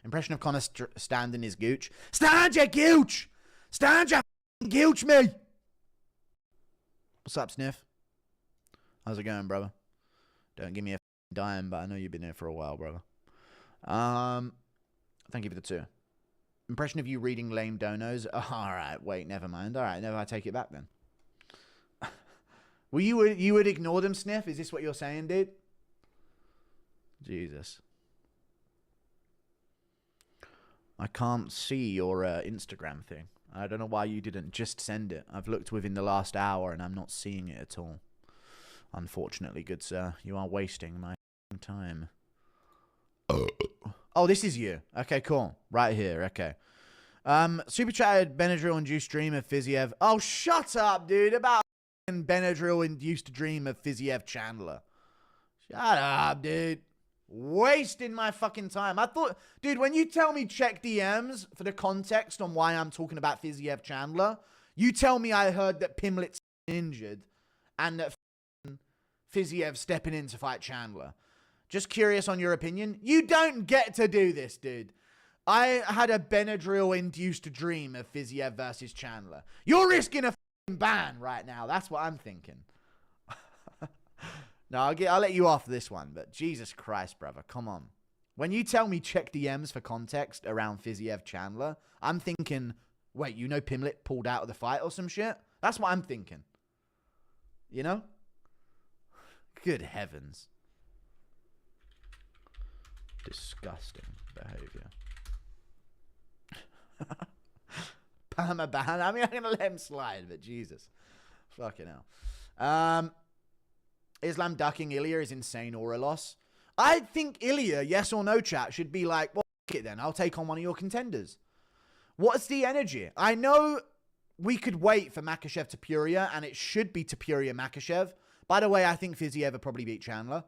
Impression of Connor standing his gooch. Stand your gooch! Stand your gooch me! What's up, Sniff? How's it going, brother? Don't give me a dime, but I know you've been here for a while, brother. Thank you for the 2. Impression of you reading lame donos. Oh, all right, wait, never mind. All right, never. I take it back then. Well, you would ignore them, Sniff? Is this what you're saying, dude? Jesus. I can't see your Instagram thing. I don't know why you didn't just send it. I've looked within the last hour and I'm not seeing it at all. Unfortunately, good sir, you are wasting my time. Oh, this is you. Okay, cool. Right here. Okay. Super chatted Benadryl-induced dream of FIZIEV. Oh, shut up, dude. About Benadryl-induced dream of FIZIEV Chandler. Shut up, dude. Wasting my fucking time. I thought, dude, when you tell me check DMs for the context on why I'm talking about FIZIEV Chandler, you tell me I heard that Pimlet's injured and that FIZIEV stepping in to fight Chandler. Just curious on your opinion. You don't get to do this, dude. I had a Benadryl-induced dream of FIZIEV versus Chandler. You're risking a ban right now. That's what I'm thinking. No, I'll let you off this one, but Jesus Christ, brother, come on. When you tell me check DMs for context around FIZIEV Chandler, I'm thinking, wait, you know Pimlet pulled out of the fight or some shit? That's what I'm thinking. You know? Good heavens. Disgusting behavior. Permaban. I mean, I'm going to let him slide, but Jesus. Fucking hell. Islam ducking ILIA is insane aura loss. I think ILIA, yes or no, chat, should be like, well, f it then. I'll take on one of your contenders. What's the energy? I know we could wait for Makhachev to Poirier, and it should be to Poirier Makhachev. By the way, I think FIZIEV would probably beat Chandler.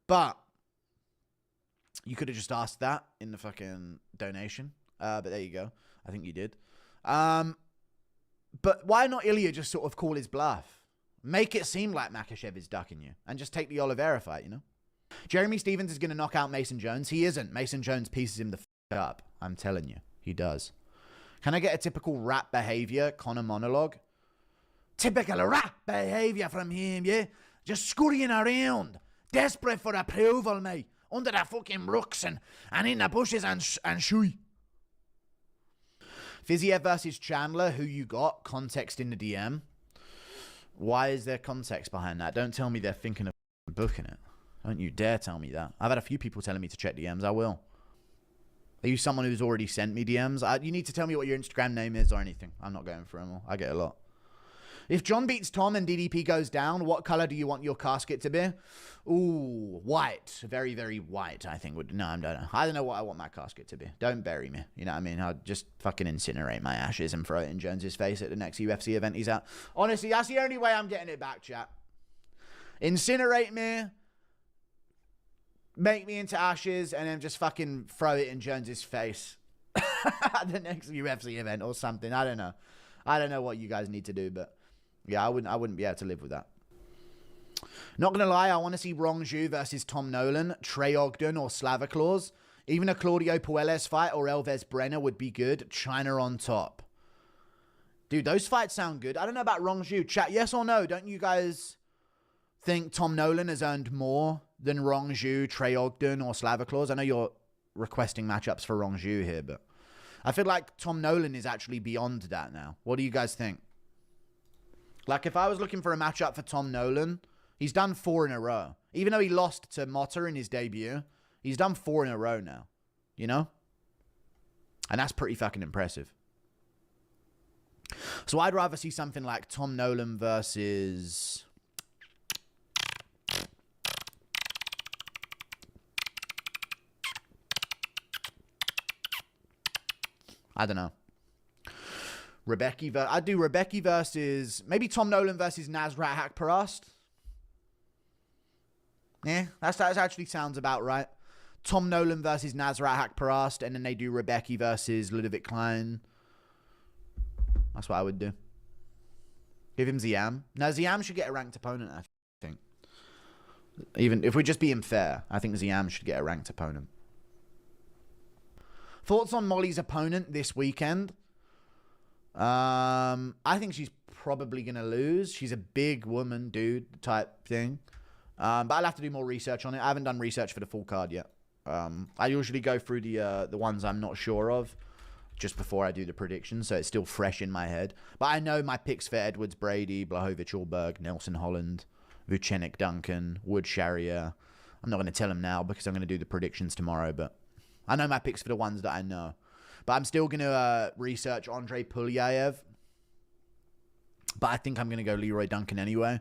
But you could have just asked that in the fucking donation. But there you go. I think you did. But why not ILIA just sort of call his bluff? Make it seem like Makhachev is ducking you. And just take the Oliveira fight, you know? Jeremy Stevens is going to knock out Mason Jones. He isn't. Mason Jones pieces him the f up. I'm telling you. He does. Can I get a typical rap behavior Connor monologue? Typical rap behavior from him, yeah? Just scurrying around. Desperate for approval, mate. Under the fucking rocks and in the bushes and shui. FIZIEV versus Chandler. Who you got? Context in the DM. Why is there context behind that? Don't tell me they're thinking of booking it. Don't you dare tell me that. I've had a few people telling me to check DMs. I will. Are you someone who's already sent me DMs? You need to tell me what your Instagram name is or anything. I'm not going for them all. I get a lot. If John beats Tom and DDP goes down, what color do you want your casket to be? Ooh, white. Very, very white, I think. No, I don't know. I don't know what I want my casket to be. Don't bury me. You know what I mean? I'll just fucking incinerate my ashes and throw it in Jones's face at the next UFC event he's at. Honestly, that's the only way I'm getting it back, chat. Incinerate me. Make me into ashes and then just fucking throw it in Jones's face at the next UFC event or something. I don't know. I don't know what you guys need to do, but yeah, I wouldn't be able to live with that. Not gonna lie, I want to see Rong Zhu versus Tom Nolan, Trey Ogden or Slavaclaws. Even a Claudio Puelles fight or Elves Brenner would be good. China on top. Dude, those fights sound good. I don't know about Rong Zhu. Chat, yes or no? Don't you guys think Tom Nolan has earned more than Rong Zhu, Trey Ogden, or Slavaclaws? I know you're requesting matchups for Rong Zhu here, but I feel like Tom Nolan is actually beyond that now. What do you guys think? Like, if I was looking for a matchup for Tom Nolan, he's done 4 in a row. Even though he lost to Motta in his debut, he's done 4 in a row now. You know? And that's pretty fucking impressive. So I'd rather see something like Tom Nolan versus... I don't know. I'd do Rebecca versus... Maybe Tom Nolan versus Nasrat Haqparast. Yeah, that actually sounds about right. Tom Nolan versus Nasrat Haqparast. And then they do Rebecca versus Ludovic Klein. That's what I would do. Give him Ziam. No, Ziam should get a ranked opponent, I think. Even if we're just being fair, I think Ziam should get a ranked opponent. Thoughts on Molly's opponent this weekend? I think she's probably going to lose. She's a big woman, dude, type thing. But I'll have to do more research on it. I haven't done research for the full card yet. I usually go through the ones I'm not sure of just before I do the predictions, so it's still fresh in my head. But I know my picks for Edwards, Brady, Blachowicz-Allberg, Nelson Holland, Vucenic Duncan, Wood Sharrier. I'm not going to tell them now because I'm going to do the predictions tomorrow, but I know my picks for the ones that I know. But I'm still going to research Andre Pulyaev. But I think I'm going to go Leroy Duncan anyway.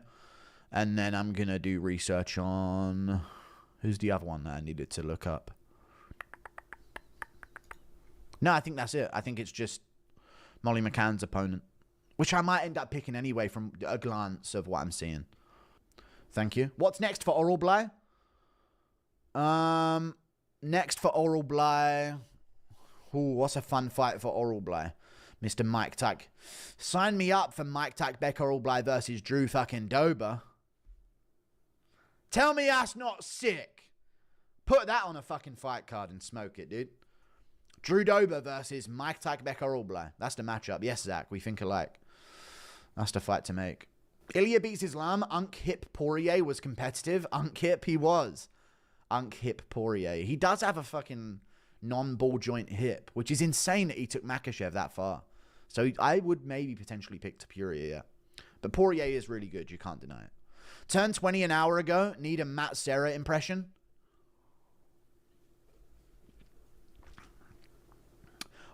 And then I'm going to do research on... Who's the other one that I needed to look up? No, I think that's it. I think it's just Molly McCann's opponent. Which I might end up picking anyway from a glance of what I'm seeing. Thank you. What's next for OROLBAI? Next for OROLBAI. Ooh, what's a fun fight for OROLBAI? Mr. Mike Tack. Sign me up for Mike Tack Beck OROLBAI versus Drew fucking Dober. Tell me that's not sick. Put that on a fucking fight card and smoke it, dude. Drew Dober versus Mike Tack Beck OROLBAI. That's the matchup. Yes, Zach, we think alike. That's the fight to make. ILIA beats Islam. Unk Hip Poirier was competitive. Unk Hip, he was. Unk Hip Poirier. He does have a fucking non-ball joint hip, which is insane that he took Makhachev that far. So I would maybe potentially pick Poirier, yeah. But Poirier is really good. You can't deny it. Turned 20 an hour ago. Need a Matt Serra impression.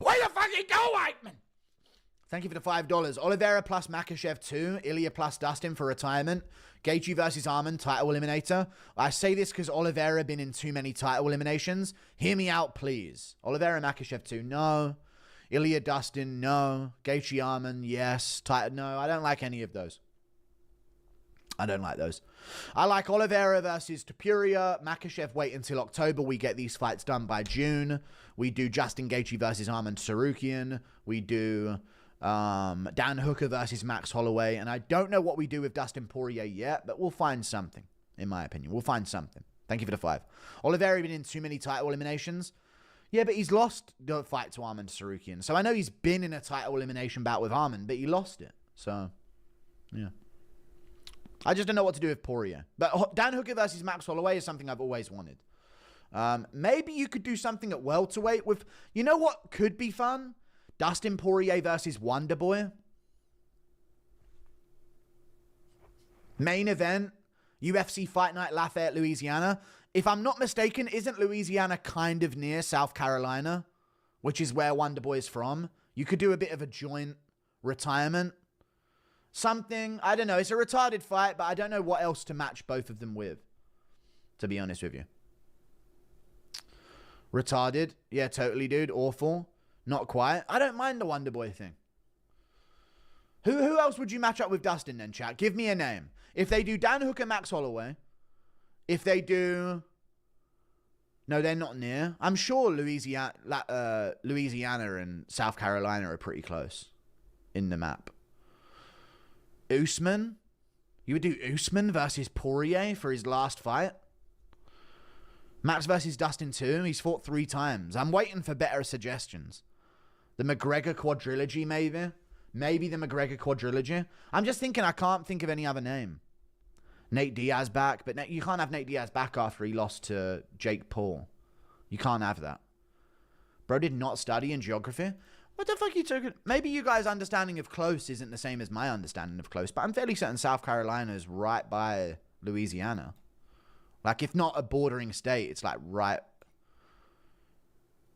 Way to fucking go, Whiteman! Thank you for the $5. Oliveira plus Makhachev 2. Ilya plus Dustin for retirement. Gaethje versus Arman, title eliminator. I say this because Oliveira been in too many title eliminations. Hear me out, please. Oliveira Makhachev 2, no. Ilya Dustin, no. Gaethje Arman, yes. No, I don't like any of those. I don't like those. I like Oliveira versus Topuria. Makhachev, wait until October. We get these fights done by June. We do Justin Gaethje versus Arman Tsarukyan. We do Dan Hooker versus Max Holloway. And I don't know what we do with Dustin Poirier yet, but we'll find something, in my opinion. We'll find something. Thank you for the 5. Oliveira been in too many title eliminations. Yeah, but he's lost the fight to Arman Tsarukyan. So I know he's been in a title elimination bout with Arman, but he lost it. So, yeah. I just don't know what to do with Poirier. But Dan Hooker versus Max Holloway is something I've always wanted. Maybe you could do something at welterweight with... You know what could be fun? Dustin Poirier versus Wonderboy. Main event. UFC Fight Night, Lafayette, Louisiana. If I'm not mistaken, isn't Louisiana kind of near South Carolina? Which is where Wonderboy is from. You could do a bit of a joint retirement. Something, I don't know. It's a retarded fight, but I don't know what else to match both of them with, to be honest with you. Retarded. Yeah, totally, dude. Awful. Not quite. I don't mind the Wonderboy thing. Who else would you match up with Dustin then, chat? Give me a name. If they do Dan Hooker, Max Holloway. If they do... No, they're not near. I'm sure Louisiana and South Carolina are pretty close in the map. Usman? You would do Usman versus Poirier for his last fight? Max versus Dustin too? He's fought 3 times. I'm waiting for better suggestions. The McGregor quadrilogy, maybe? Maybe the McGregor quadrilogy? I'm just thinking I can't think of any other name. Nate Diaz back, but you can't have Nate Diaz back after he lost to Jake Paul. You can't have that. Bro did not study in geography. What the fuck are you talking? Maybe you guys' understanding of close isn't the same as my understanding of close, but I'm fairly certain South Carolina is right by Louisiana. Like, if not a bordering state, it's like right...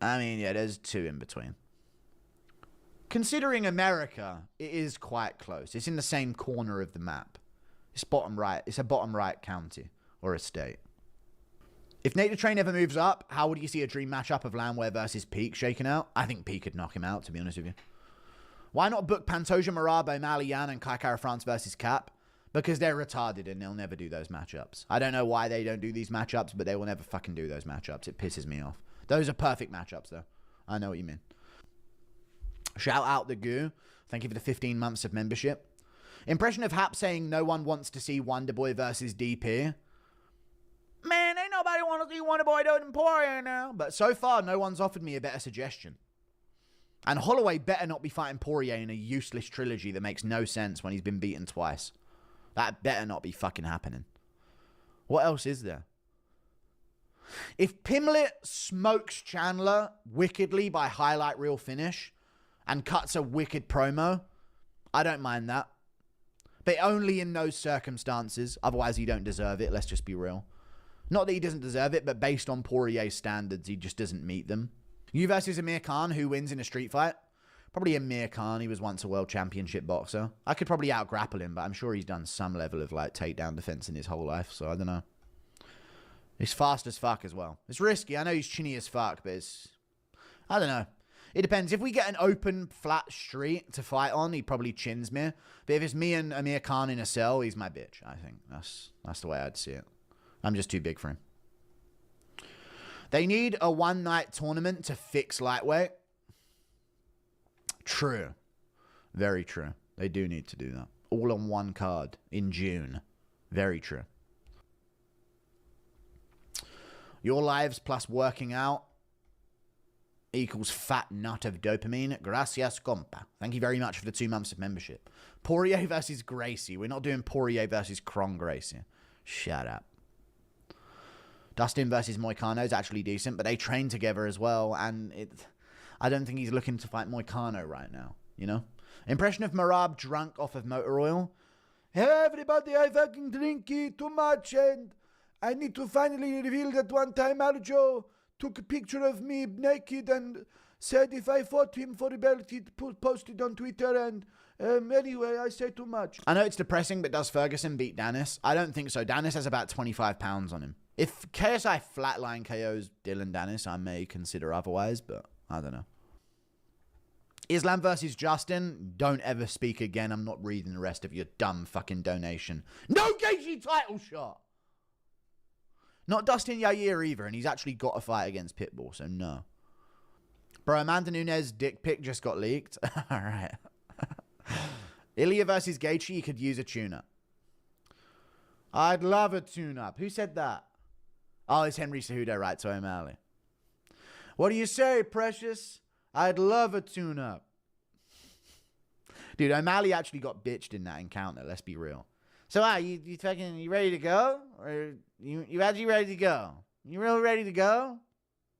I mean, yeah, there's 2 in between. Considering America, it is quite close. It's in the same corner of the map. It's bottom right. It's a bottom right county or a state. If Nate the Train ever moves up, how would you see a dream matchup of Landwehr versus Peak shaking out? I think Peak could knock him out, to be honest with you. Why not book Pantoja, MERAB, O'Malley, Yan, and Kai Kara France versus Cap? Because they're retarded and they'll never do those matchups. I don't know why they don't do these matchups, but they will never fucking do those matchups. It pisses me off. Those are perfect matchups, though. I know what you mean. Shout out the Goo. Thank you for the 15 months of membership. Impression of Hap saying no one wants to see Wonderboy versus DP. Man, ain't nobody want to see Wonderboy doing Poirier now. But so far, no one's offered me a better suggestion. And Holloway better not be fighting Poirier in a useless trilogy that makes no sense when he's been beaten twice. That better not be fucking happening. What else is there? If Pimlet smokes Chandler wickedly by highlight reel finish and cuts a wicked promo, I don't mind that. But only in those circumstances. Otherwise, he don't deserve it. Let's just be real. Not that he doesn't deserve it, but based on Poirier's standards, he just doesn't meet them. You versus Amir Khan, who wins in a street fight? Probably Amir Khan. He was once a world championship boxer. I could probably out-grapple him, but I'm sure he's done some level of like takedown defense in his whole life, so I don't know. He's fast as fuck as well. It's risky. I know he's chinny as fuck, but it's... I don't know. It depends. If we get an open, flat street to fight on, he probably chins me. But if it's me and Amir Khan in a cell, he's my bitch, I think. That's the way I'd see it. I'm just too big for him. They need a one-night tournament to fix lightweight. True. Very true. They do need to do that. All on one card in June. Very true. Your lives plus working out equals fat nut of dopamine. Gracias, compa. Thank you very much for the 2 months of membership. Poirier versus Gracie. We're not doing Poirier versus Kron Gracie. Shut up. Dustin versus Moicano is actually decent, but they train together as well, and I don't think he's looking to fight Moicano right now, you know? Impression of Merab drunk off of motor oil. Hey, everybody, I fucking drink too much, and I need to finally reveal that one time Arjo took a picture of me naked and said if I fought him for the belt, he'd post it on Twitter, and anyway, I say too much. I know it's depressing, but does Ferguson beat Danis? I don't think so. Danis has about 25 pounds on him. If KSI flatline KOs Dylan Danis, I may consider otherwise, but I don't know. Islam versus Justin. Don't ever speak again. I'm not reading the rest of your dumb fucking donation. No Gaethje title shot! Not Dustin Yair either, and he's actually got a fight against Pitbull, so no. Bro, Amanda Nunes dick pic just got leaked. Alright. ILIA versus Gaethje, he could use a tune-up. I'd love a tune-up. Who said that? Oh, it's Henry Cejudo, right, to O'Malley. What do you say, Precious? I'd love a tune-up. Dude, O'Malley actually got bitched in that encounter, let's be real. So, you fucking, you ready to go? Or you actually ready to go? You really ready to go?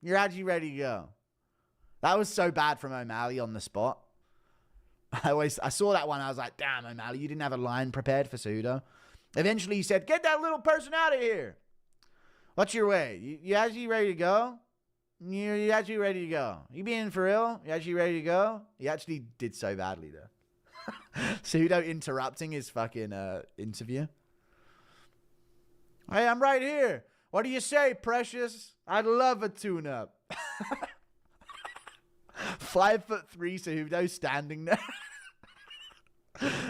You're actually ready to go. That was so bad from O'Malley on the spot. I saw that one, I was like, damn, O'Malley, you didn't have a line prepared for Cejudo. Eventually he said, get that little person out of here. What's your way? You actually ready to go? You actually ready to go? You being for real? You actually ready to go? He actually did so badly there. Cejudo interrupting his fucking interview. Hey, I'm right here. What do you say, Precious? I'd love a tune-up. 5'3" Cejudo standing there.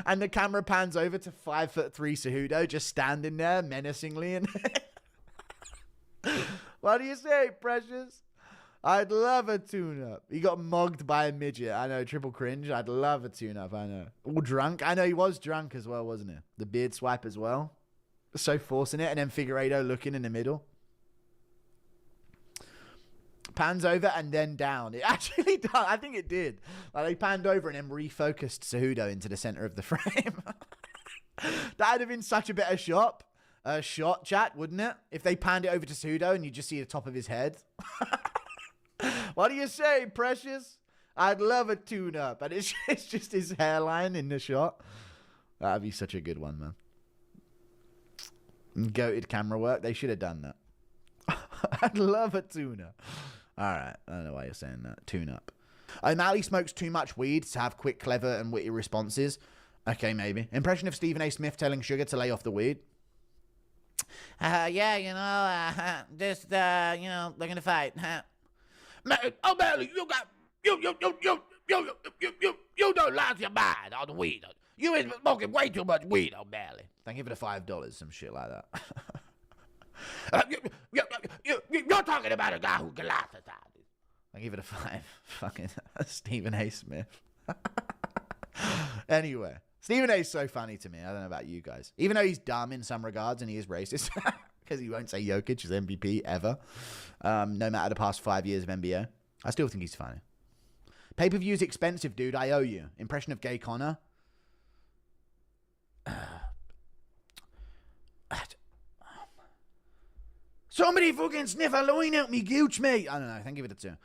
And the camera pans over to 5'3" Cejudo just standing there menacingly. And what do you say, Precious? I'd love a tune-up. He got mugged by a midget. I know, triple cringe. I'd love a tune-up, I know. All drunk. I know he was drunk as well, wasn't he? The beard swipe as well. So forcing it. And then Figueiredo looking in the middle. Pans over and then down. It actually does. I think it did. Like they panned over and then refocused Cejudo into the center of the frame. That'd have been such a better shot, chat, wouldn't it? If they panned it over to Cejudo and you just see the top of his head. What do you say, Precious? I'd love a tune-up. And it's just his hairline in the shot. That'd be such a good one, man. Goated camera work. They should have done that. I'd love a tune-up. All right. I don't know why you're saying that. Tune-up. O'Malley smokes too much weed to have quick, clever, and witty responses. Okay, maybe. Impression of Stephen A. Smith telling Sugar to lay off the weed. Yeah, you know, you know, they're going to fight. O'Malley, you don't lost your mind on the weed. You been smoking way too much weed, O'Malley. Thank you for the $5, some shit like that. You're talking about a guy who can laugh at that. Thank you for the 5. Fucking Stephen A. Smith. Anyway, Stephen A. is so funny to me. I don't know about you guys. Even though he's dumb in some regards and he is racist. Because he won't say Jokic is MVP ever. No matter the past 5 years of NBA. I still think he's funny. Pay-per-view's expensive, dude. I owe you. Impression of Gay Connor. Somebody fucking sniff a line out me gooch, mate. I don't know. I think give it a 2.